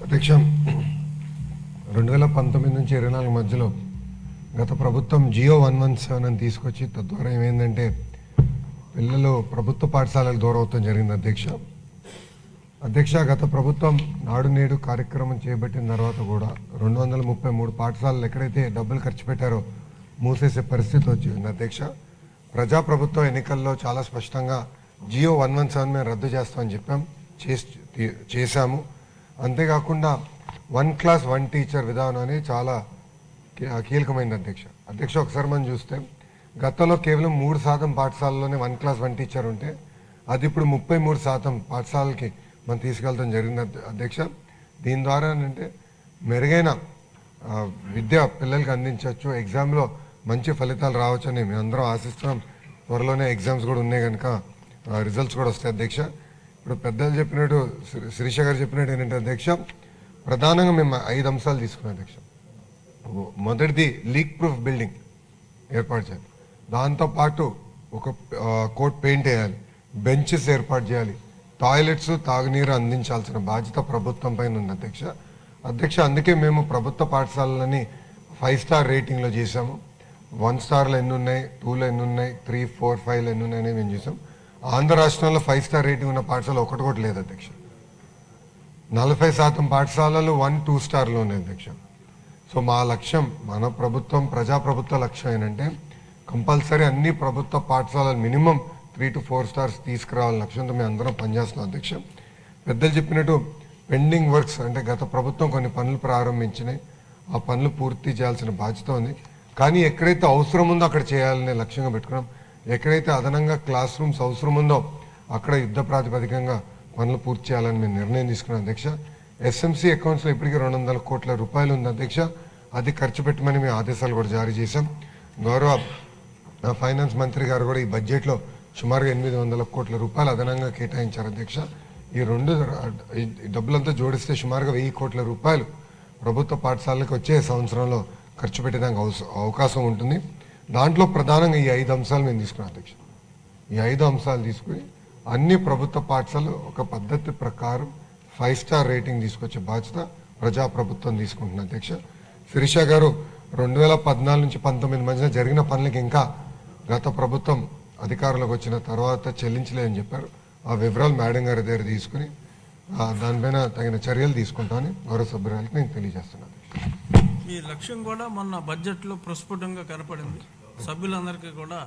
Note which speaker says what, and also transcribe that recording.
Speaker 1: అధ్యక్ష 2019 నుంచి 24 మధ్యలో గత ప్రభుత్వం జియో 117 అని తీసుకొచ్చి తద్వారా ఏమైందంటే పిల్లలు ప్రభుత్వ పాఠశాలలకు దూరం అవుతాం జరిగింది. అధ్యక్ష గత ప్రభుత్వం నాడు నేడు కార్యక్రమం చేపట్టిన తర్వాత కూడా 233 పాఠశాలలు ఎక్కడైతే డబ్బులు ఖర్చు పెట్టారో మూసేసే పరిస్థితి వచ్చింది. అధ్యక్ష ప్రజాప్రభుత్వ ఎన్నికల్లో చాలా స్పష్టంగా జియో 117 మేము రద్దు చేస్తామని చెప్పాం, చేశాము. అంతేకాకుండా 1 క్లాస్ 1 టీచర్ విధానం అనేది చాలా కీలకమైనది. అధ్యక్ష ఒకసారి మనం చూస్తే గతంలో కేవలం 3% పాఠశాలలోనే 1 క్లాస్ 1 టీచర్ ఉంటే అది ఇప్పుడు 33% పాఠశాలకి మనం తీసుకెళ్తాం జరిగింది. అధ్యక్ష దీని ద్వారా అంటే మెరుగైన విద్య పిల్లలకి అందించవచ్చు, ఎగ్జామ్లో మంచి ఫలితాలు రావచ్చని మేము అందరం ఆశిస్తున్నాం. త్వరలోనే ఎగ్జామ్స్ కూడా ఉన్నాయి కనుక రిజల్ట్స్ కూడా వస్తాయి. అధ్యక్ష ఇప్పుడు పెద్దలు చెప్పినట్టు శిరీష గారు చెప్పినట్టు ఏంటంటే అధ్యక్ష ప్రధానంగా మేము 5 అంశాలు తీసుకున్నాం. అధ్యక్ష మొదటిది లీక్ ప్రూఫ్ బిల్డింగ్ ఏర్పాటు చేయాలి, దాంతోపాటు ఒక కోట్ పెయింట్ వేయాలి, బెంచెస్ ఏర్పాటు చేయాలి, టాయిలెట్స్ తాగునీరు అందించాల్సిన బాధ్యత ప్రభుత్వం పైన ఉంది. అధ్యక్ష అందుకే మేము ప్రభుత్వ పాఠశాలలని 5 స్టార్ రేటింగ్లో చేసాము. 1 స్టార్లు ఎన్ని ఉన్నాయి, 2లో ఎన్ని ఉన్నాయి, 3, 4, 5 ఎన్ని ఉన్నాయని మేము చేసాం. ఆంధ్ర రాష్ట్రంలో 5 స్టార్ రేటింగ్ ఉన్న పాఠశాల ఒకటి కూడా లేదు. అధ్యక్ష 40% పాఠశాలలు 1, 2 స్టార్లు ఉన్నాయి. అధ్యక్ష సో మా లక్ష్యం, మన ప్రభుత్వం ప్రజాప్రభుత్వ లక్ష్యం ఏంటంటే కంపల్సరీ అన్ని ప్రభుత్వ పాఠశాలలు మినిమం 3 to 4 స్టార్స్ తీసుకురావాలని లక్ష్యంతో మేము అందరం పనిచేస్తున్నాం. అధ్యక్ష పెద్దలు చెప్పినట్టు పెండింగ్ వర్క్స్ అంటే గత ప్రభుత్వం కొన్ని పనులు ప్రారంభించినాయి, ఆ పనులు పూర్తి చేయాల్సిన బాధ్యత ఉంది. కానీ ఎక్కడైతే అవసరం ఉందో అక్కడ చేయాలనే లక్ష్యంగా పెట్టుకున్నాం. ఎక్కడైతే అదనంగా క్లాస్ రూమ్స్ అవసరం ఉందో అక్కడ యుద్ధ ప్రాతిపదికంగా పనులు పూర్తి చేయాలని మేము నిర్ణయం తీసుకున్నాం. అధ్యక్ష ఎస్ఎంసీ అకౌంట్స్లో ఇప్పటికీ 200 కోట్ల రూపాయలు ఉంది. అధ్యక్ష అది ఖర్చు పెట్టమని మేము ఆదేశాలు కూడా జారీ చేశాం. గౌరవ ఫైనాన్స్ మంత్రి గారు కూడా ఈ బడ్జెట్లో సుమారుగా 800 కోట్ల రూపాయలు అదనంగా కేటాయించారు. అధ్యక్ష ఈ డబ్బులంతా జోడిస్తే సుమారుగా 1000 కోట్ల రూపాయలు ప్రభుత్వ పాఠశాలకు వచ్చే సంవత్సరంలో ఖర్చు పెట్టడానికి అవకాశం ఉంటుంది. దాంట్లో ప్రధానంగా ఈ 5 అంశాలు మేము తీసుకున్నాం. అధ్యక్ష ఈ 5 అంశాలు తీసుకుని అన్ని ప్రభుత్వ పాఠశాలలు ఒక పద్ధతి ప్రకారం 5 స్టార్ రేటింగ్ తీసుకొచ్చే బాధ్యత ప్రజాప్రభుత్వం తీసుకుంటున్నాం. అధ్యక్ష శిరీష గారు 2014 నుంచి 19 మధ్యన జరిగిన పనులకి ఇంకా గత ప్రభుత్వం అధికారంలోకి వచ్చిన తర్వాత చెల్లించలేదని చెప్పారు. ఆ వివరాలు మేడం గారి దగ్గర తీసుకుని దానిపైన తగిన చర్యలు తీసుకుంటామని గౌరవ సభ్యురాలకు నేను తెలియజేస్తున్నాను.
Speaker 2: ఈ లక్ష్యం కూడా మొన్న బడ్జెట్లో ప్రస్ఫుటంగా కనపడింది. సభ్యులందరికీ కూడా